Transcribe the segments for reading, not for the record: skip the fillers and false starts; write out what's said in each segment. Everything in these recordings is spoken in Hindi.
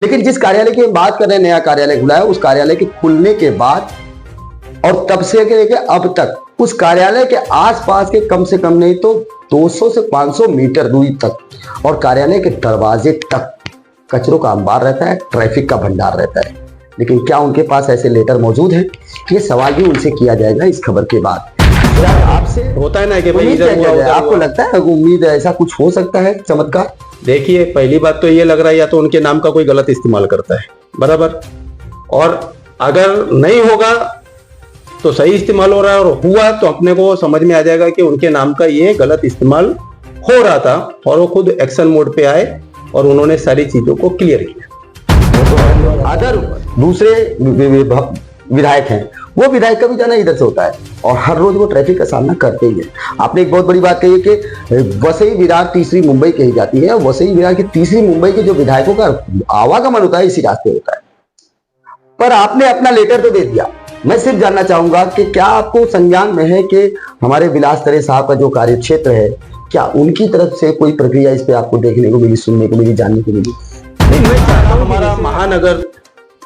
लेकिन जिस कार्यालय की हम बात कर रहे हैं, नया कार्यालय खुला है, उस कार्यालय के खुलने के बाद और तब से लेकर अब तक उस कार्यालय के आसपास के कम से कम नहीं तो 200 से 500 मीटर दूरी तक और कार्यालय के दरवाजे तक कचरों का अंबार रहता है, ट्रैफिक का भंडार रहता है। लेकिन क्या उनके पास ऐसे लेटर मौजूद हैं? ये सवाल भी उनसे किया जाएगा इस खबर के बाद। आपसे होता है ना कि भाई उम्मीद क्या है? आपको लगता है उम्मीद है ऐसा कुछ हो सकता है चमत्कार? देखिए, पहली बात तो ये लग रहा है या तो उनके नाम का कोई गलत इस्तेमाल करता है, बराबर, और अगर नहीं होगा तो सही इस्तेमाल हो रहा है, और हुआ तो अपने को समझ में आ जाएगा कि उनके नाम का ये गलत इस्तेमाल हो रहा था और वो खुद एक्शन मोड पे आए और उन्होंने सारी चीजों को क्लियर किया। अगर दूसरे विधायक हैं, वो विधायक का भी जाना इधर से होता है और हर रोज वो ट्रैफिक का सामना करते ही है। आपने एक बहुत बड़ी बात कही है कि वसई विरार तीसरी मुंबई कही जाती है। वसई विरार की तीसरी मुंबई के जो विधायकों का आवागमन होता है इसी रास्ते होता है। पर आपने अपना लेटर तो दे दिया। मैं सिर्फ जानना चाहूंगा कि क्या आपको संज्ञान में है कि हमारे विलास तरे साहब का जो कार्य क्षेत्र है, क्या उनकी तरफ से कोई प्रक्रिया इस पे आपको देखने को मिली, सुनने को मिली, जानने को मिली? नहीं, मैं चाहता हूं हमारा महानगर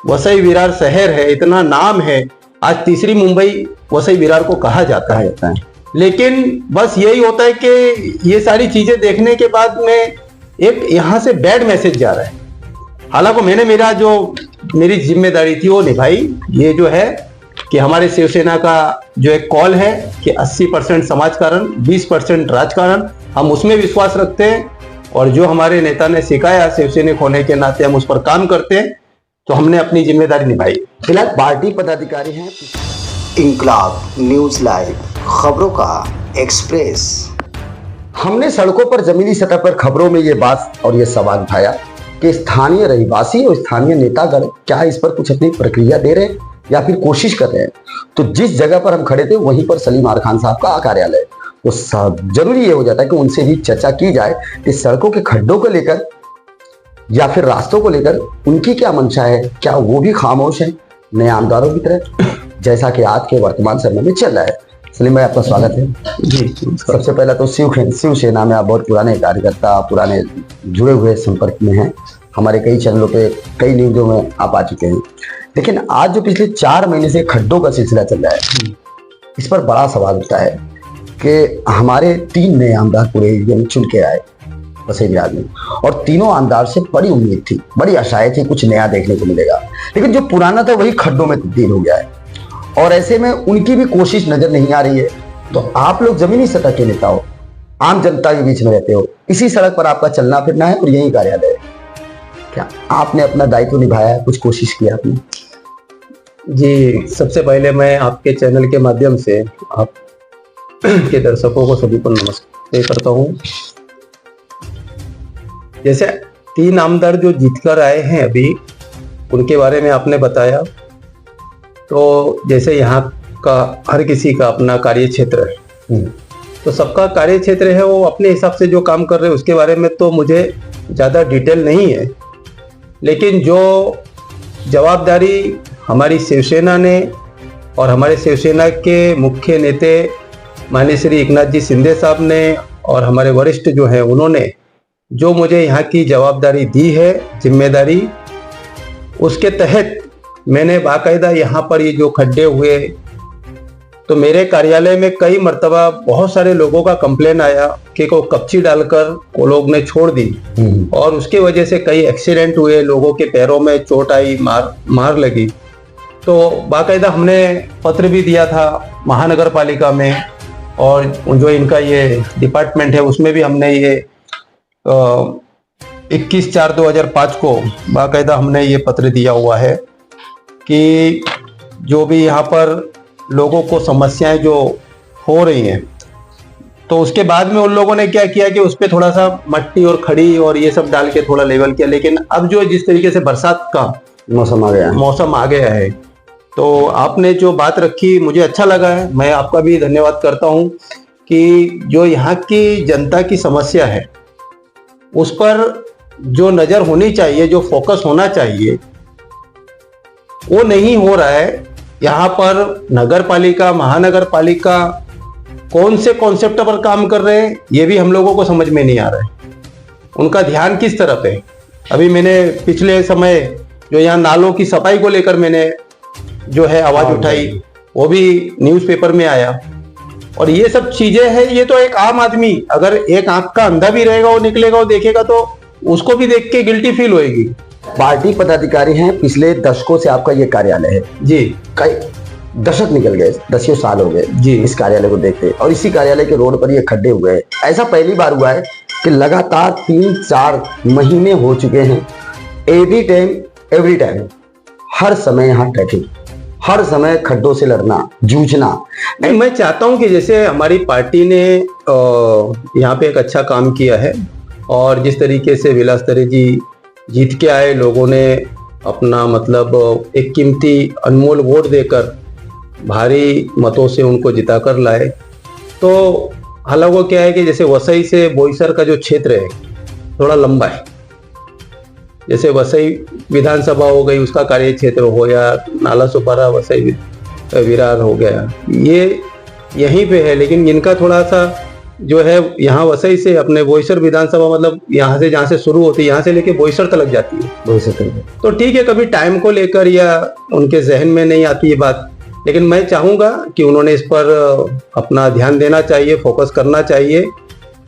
वसई विरार शहर है, इतना नाम है, आज तीसरी मुंबई वसई विरार को कहा जाता है। लेकिन बस यही होता है कि ये सारी चीजें देखने के बाद में एक यहाँ से बैड मैसेज जा रहा है। हालांकि मैंने मेरी जिम्मेदारी थी वो निभाई। ये जो है कि हमारे शिवसेना का जो एक कॉल है कि 80% समाजकारण 20% राजकारण, हम उसमें विश्वास रखते हैं और जो हमारे नेता ने सिखाया शिवसैनिक होने के नाते हम उस पर काम करते हैं, तो हमने अपनी जिम्मेदारी निभाई। फिलहाल पार्टी पदाधिकारी हैं। इंकलाब न्यूज लाइव, खबरों का एक्सप्रेस। हमने सड़कों पर जमीनी सतह पर खबरों में ये बात और ये सवाल उठाया कि स्थानीय रहवासी और स्थानीय नेतागण क्या इस पर कुछ अपनी प्रक्रिया दे रहे हैं या फिर कोशिश कर रहे हैं। तो जिस जगह पर हम खड़े थे वहीं पर सलीम आर खान साहब का कार्यालय है, तो जरूरी ये हो जाता है कि उनसे भी चर्चा की जाए कि सड़कों के खड्डों को लेकर या फिर रास्तों को लेकर उनकी क्या मंशा है, क्या वो भी खामोश है नए आमदारों की तरह, जैसा कि आज के वर्तमान समय में चल रहा है। सलीम भाई, आपका स्वागत है जी। सबसे पहला तो शिवसेना में आप बहुत पुराने कार्यकर्ता, पुराने जुड़े हुए संपर्क में हैं। हमारे कई चैनलों पे, कई न्यूज़ों में आप आ चुके हैं। लेकिन आज जो पिछले 4 महीने से खड्डों का सिलसिला चल रहा है, इस पर बड़ा सवाल उठता है कि हमारे 3 नए आमदार पूरे एरिया में चुन के आए वसई विरार में, और तीनों आमदार से बड़ी उम्मीद थी, बड़ी आशाएं थी कुछ नया देखने को मिलेगा। लेकिन जो पुराना था वही खड्डों में तब्दील हो गया है और ऐसे में उनकी भी कोशिश नजर नहीं आ रही है। तो आप लोग जमीनी सतह के नेता हो, आम जनता के बीच में रहते हो, इसी सड़क पर आपका चलना फिरना है और यही कार्यालय है, क्या आपने अपना दायित्व निभाया है, कुछ कोशिश किया आपने? जी, सबसे पहले मैं आपके चैनल के माध्यम से आप के दर्शकों को सभी को नमस्ते करता हूँ। जैसे 3 आमदार जो जीतकर आए हैं अभी, उनके बारे में आपने बताया, तो जैसे यहाँ का हर किसी का अपना कार्य क्षेत्र है, तो सबका कार्य क्षेत्र है, वो अपने हिसाब से जो काम कर रहे हैं उसके बारे में तो मुझे ज़्यादा डिटेल नहीं है। लेकिन जो जवाबदारी हमारी शिवसेना ने और हमारे शिवसेना के मुख्य नेता माननीय श्री एकनाथ जी शिंदे साहब ने और हमारे वरिष्ठ जो हैं उन्होंने जो मुझे यहाँ की जवाबदारी दी है, जिम्मेदारी, उसके तहत मैंने बाकायदा यहाँ पर ये जो खड्डे हुए, तो मेरे कार्यालय में कई मर्तबा बहुत सारे लोगों का कंप्लेन आया कि को कपची डालकर वो लोग ने छोड़ दी और उसके वजह से कई एक्सीडेंट हुए, लोगों के पैरों में चोट आई, मार लगी। तो बाकायदा हमने पत्र भी दिया था महानगर पालिका में, और जो इनका ये डिपार्टमेंट है उसमें भी हमने ये 21/4/2005 को बाकायदा हमने ये पत्र दिया हुआ है कि जो भी यहाँ पर लोगों को समस्याएं जो हो रही हैं, तो उसके बाद में उन लोगों ने क्या किया कि उस पर थोड़ा सा मट्टी और खड़ी और ये सब डाल के थोड़ा लेवल किया। लेकिन अब जो जिस तरीके से बरसात का मौसम आ गया है, तो आपने जो बात रखी मुझे अच्छा लगा है। मैं आपका भी धन्यवाद करता हूँ कि जो यहाँ की जनता की समस्या है उस पर जो नज़र होनी चाहिए, जो फोकस होना चाहिए, वो नहीं हो रहा है। यहाँ पर नगर पालिका, महानगर पालिका कौन से कॉन्सेप्ट पर काम कर रहे हैं ये भी हम लोगों को समझ में नहीं आ रहा है। उनका ध्यान किस तरफ है, अभी मैंने पिछले समय जो यहाँ नालों की सफाई को लेकर मैंने जो है आवाज उठाई, वो भी न्यूज़पेपर में आया। और ये सब चीजें हैं, ये तो एक आम आदमी अगर एक आंख का अंधा भी रहेगा, वो निकलेगा, वो देखेगा तो उसको भी देख के गिल्टी फील होएगी। पार्टी पदाधिकारी हैं, पिछले दशकों से आपका ये कार्यालय है जी, कई दशक निकल गए, 10 साल हो गए जी इस कार्यालय को देखते, और इसी कार्यालय के रोड पर ये खड्डे हुए हैं। ऐसा पहली बार हुआ है कि लगातार 3-4 महीने हो चुके हैं, एवरी टाइम हर समय यहाँ ट्रैफिक, हर समय खड्डों से लड़ना, जूझना। नहीं, मैं चाहता हूँ कि जैसे हमारी पार्टी ने यहाँ पे एक अच्छा काम किया है, और जिस तरीके से विलास तरे जी जीत के आए, लोगों ने अपना मतलब एक कीमती अनमोल वोट देकर भारी मतों से उनको जिताकर लाए। तो हालांकि वो क्या है कि जैसे वसई से बोईसर का जो क्षेत्र है थोड़ा लंबा है, जैसे वसई विधानसभा हो गई, उसका कार्य क्षेत्र हो, या नाला सुपारा वसई विरार हो गया, ये यहीं पे है। लेकिन इनका थोड़ा सा जो है यहाँ वसई से अपने बोईसर विधानसभा, मतलब यहाँ से जहाँ से शुरू होती है, यहाँ से लेके बोईसर तक जाती है। तो ठीक है, कभी टाइम को लेकर या उनके जहन में नहीं आती है बात, लेकिन मैं चाहूँगा कि उन्होंने इस पर अपना ध्यान देना चाहिए, फोकस करना चाहिए,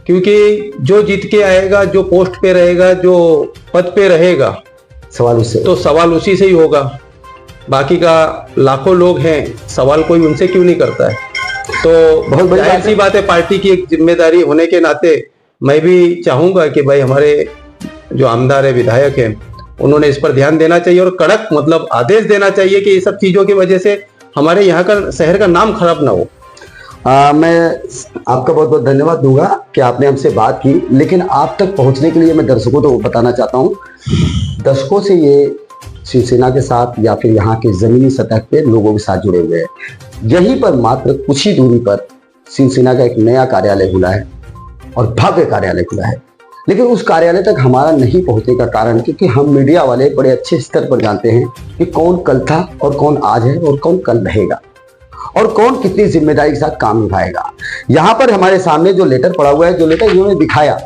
क्योंकि जो जीत के आएगा, जो पोस्ट पे रहेगा, जो पद पे रहेगा, सवाल उसी से ही होगा। बाकी का लाखों लोग हैं, सवाल कोई उनसे क्यों नहीं करता है। तो बहुत बड़ी ऐसी बात है, पार्टी की एक जिम्मेदारी होने के नाते मैं भी चाहूंगा कि भाई हमारे जो आमदार है, विधायक हैं, उन्होंने इस पर ध्यान देना चाहिए और कड़क मतलब आदेश देना चाहिए कि ये सब चीजों की वजह से हमारे यहाँ का शहर का नाम खराब ना हो। मैं आपका बहुत बहुत धन्यवाद दूंगा कि आपने हमसे बात की, लेकिन आप तक पहुंचने के लिए मैं दर्शकों को बताना चाहता हूं, दशकों से ये शिवसेना के साथ या फिर यहाँ के जमीनी सतह पे लोगों के साथ जुड़े हुए हैं। यहीं पर मात्र कुछ ही दूरी पर शिवसेना का एक नया कार्यालय खुला है और भव्य कार्यालय खुला है, लेकिन उस कार्यालय तक हमारा नहीं पहुंचने का कारण क्योंकि हम मीडिया वाले बड़े अच्छे स्तर पर जानते हैं कि कौन कल था और कौन आज है और कौन कल रहेगा और कौन कितनी जिम्मेदारी के साथ काम निभाएगा। यहाँ पर हमारे सामने जो लेटर पड़ा हुआ है, जो लेटर इन्होंने दिखाया,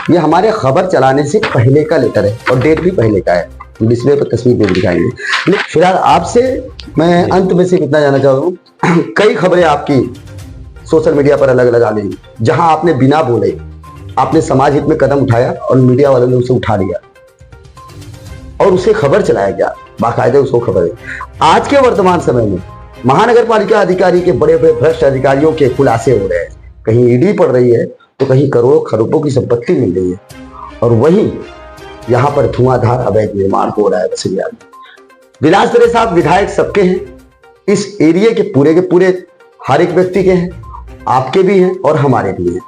ये हमारे खबर चलाने से पहले का लेटर है और डेट भी पहले का है। डिस्प्ले पर तस्वीर भी दिखाएंगे। फिलहाल आपसे मैं अंत में से इतना जानना चाहता हूँ, कई खबरें आपकी सोशल मीडिया पर अलग अलग आ गई, जहां आपने बिना बोले आपने समाज हित में कदम उठाया और मीडिया वालों ने उसे उठा लिया और उसे खबर चलाया गया, बाकायदा उसको खबर है। आज के वर्तमान समय में महानगर पालिका अधिकारी के बड़े बड़े भ्रष्ट अधिकारियों के खुलासे हो रहे हैं, कहीं ईडी पड़ रही है तो कहीं करोड़ों खरबों की संपत्ति मिल रही है, और वहीं यहाँ पर धुआंधार अवैध निर्माण हो रहा है बसरिया में। विलास तरे साहब विधायक सबके हैं, इस एरिया के पूरे हर एक व्यक्ति के हैं, आपके भी हैं और हमारे भी हैं।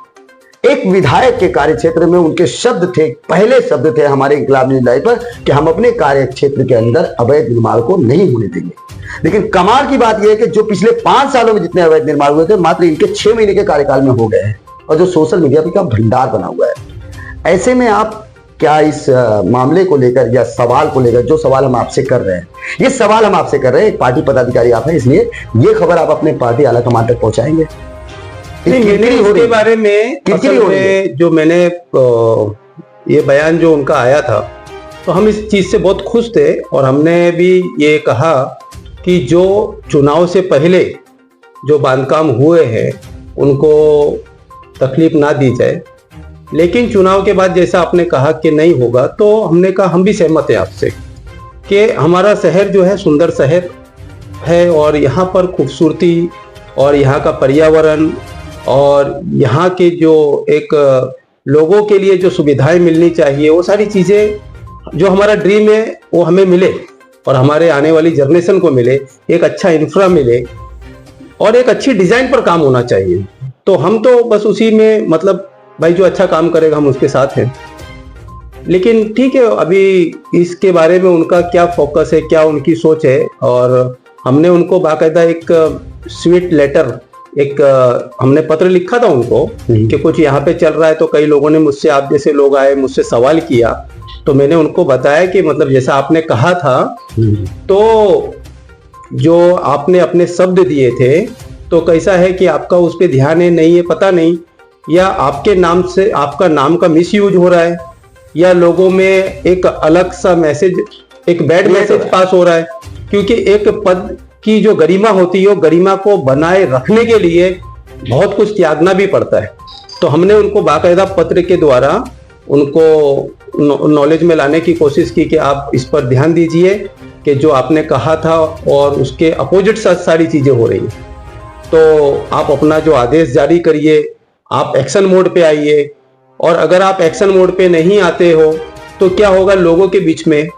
एक विधायक के कार्य क्षेत्र में उनके शब्द थे, पहले शब्द थे हमारे इंकलाब न्यूज़ लाइव पर कि हम अपने कार्य क्षेत्र के अंदर अवैध निर्माण को नहीं होने देंगे। लेकिन कमाल की बात यह है कि जो पिछले 5 सालों में जितने अवैध निर्माण हुए थे, मात्र इनके 6 महीने के कार्यकाल में हो गए हैं, और जो सोशल मीडिया पर का भंडार बना हुआ है। ऐसे में आप क्या इस मामले को लेकर या सवाल को लेकर, जो सवाल हम आपसे कर रहे हैं, ये सवाल हम आपसे कर रहे हैं, एक पार्टी पदाधिकारी आप हैं, इसलिए ये खबर आप अपने पार्टी आला कमान तक पहुंचाएंगे? इसके बारे में जो मैंने ये बयान जो उनका आया था, तो हम इस चीज से बहुत खुश थे और हमने भी ये कहा कि जो चुनाव से पहले जो बांधकाम हुए हैं उनको तकलीफ ना दी जाए, लेकिन चुनाव के बाद जैसा आपने कहा कि नहीं होगा, तो हमने कहा हम भी सहमत हैं आपसे कि हमारा शहर जो है सुंदर शहर है और यहाँ पर खूबसूरती और यहाँ का पर्यावरण और यहाँ के जो एक लोगों के लिए जो सुविधाएं मिलनी चाहिए, वो सारी चीज़ें जो हमारा ड्रीम है वो हमें मिले और हमारे आने वाली जनरेशन को मिले, एक अच्छा इंफ्रा मिले और एक अच्छी डिज़ाइन पर काम होना चाहिए। तो हम तो बस उसी में मतलब भाई जो अच्छा काम करेगा हम उसके साथ हैं। लेकिन ठीक है, अभी इसके बारे में उनका क्या फोकस है, क्या उनकी सोच है, और हमने उनको बाकायदा एक स्वीट लेटर, एक हमने पत्र लिखा था उनको कि कुछ यहाँ पे चल रहा है। तो कई लोगों ने मुझसे, आप जैसे लोग आए, मुझसे सवाल किया, तो मैंने उनको बताया कि मतलब जैसा आपने कहा था, तो जो आपने अपने शब्द दिए थे, तो कैसा है कि आपका उस पर ध्यान है नहीं है पता नहीं, या आपके नाम से आपका नाम का मिसयूज हो रहा है, या लोगों में एक अलग सा मैसेज, एक बैड मैसेज पास हो रहा है? क्योंकि एक पद की जो गरिमा होती है, वो गरिमा को बनाए रखने के लिए बहुत कुछ त्यागना भी पड़ता है। तो हमने उनको बाकायदा पत्र के द्वारा उनको नॉलेज में लाने की कोशिश की कि आप इस पर ध्यान दीजिए कि जो आपने कहा था और उसके अपोजिट सारी चीजें हो रही हैं, तो आप अपना जो आदेश जारी करिए, आप एक्शन मोड पे आइए। और अगर आप एक्शन मोड पे नहीं आते हो तो क्या होगा, लोगों के बीच में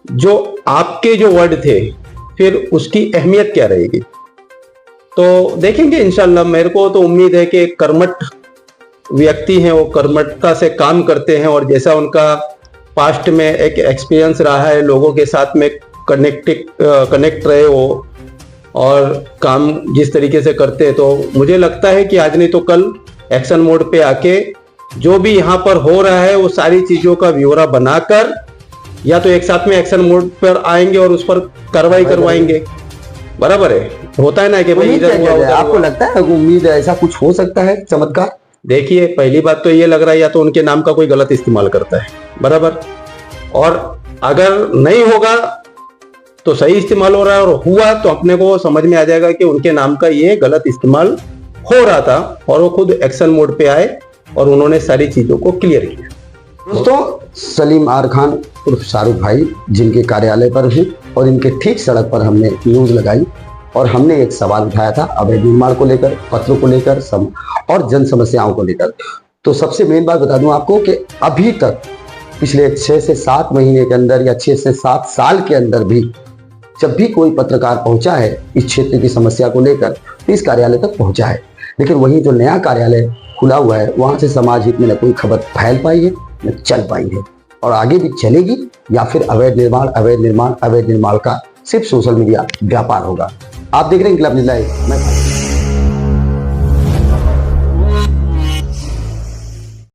जो आपके जो वर्ड थे फिर उसकी अहमियत क्या रहेगी? तो देखेंगे इंशाल्लाह। मेरे को तो उम्मीद है कि एक कर्मठ व्यक्ति हैं, वो कर्मठता से काम करते हैं, और जैसा उनका पास्ट में एक एक्सपीरियंस रहा है, लोगों के साथ में कनेक्ट रहे वो और काम जिस तरीके से करते हैं, तो मुझे लगता है कि आज नहीं तो कल एक्शन मोड पे आके जो भी यहाँ पर हो रहा है वो सारी चीजों का ब्यौरा बनाकर या तो एक साथ में एक्शन मोड पर आएंगे और उस पर कार्रवाई करवाएंगे। बराबर है, होता है ना कि भाई इधर हुआ, उधर आपको हुआ। लगता है उम्मीद है ऐसा कुछ हो सकता है चमत्कार? देखिए, पहली बात तो ये लग रहा है या तो उनके नाम का कोई गलत इस्तेमाल करता है, बराबर, और अगर नहीं होगा तो सही इस्तेमाल हो रहा है, और हुआ तो अपने को समझ में आ जाएगा कि उनके नाम का ये गलत इस्तेमाल हो रहा था, और वो खुद एक्शन मोड पे आए और उन्होंने सारी चीजों को क्लियर किया। दोस्तों, सलीम आर खान उर्फ शाहरुख भाई, जिनके कार्यालय पर हूँ और इनके ठीक सड़क पर हमने न्यूज लगाई और हमने एक सवाल उठाया था अवैध निर्माण को लेकर, पत्रों को लेकर और जन समस्याओं को लेकर। तो सबसे मेन बात बता दूं आपको कि अभी तक पिछले 6 से 7 महीने के अंदर या 6 से 7 साल के अंदर भी जब भी कोई पत्रकार पहुंचा है इस क्षेत्र की समस्या को लेकर तो इस कार्यालय तक पहुंचा है, लेकिन वही जो नया कार्यालय खुला हुआ है वहां से समाज हित में न कोई खबर फैल पाई है न चल पाई है, और आगे भी चलेगी या फिर अवैध निर्माण का सिर्फ सोशल मीडिया व्यापार होगा। आप देख रहे हैं इंकलाब न्यूज़ लाइव। मैं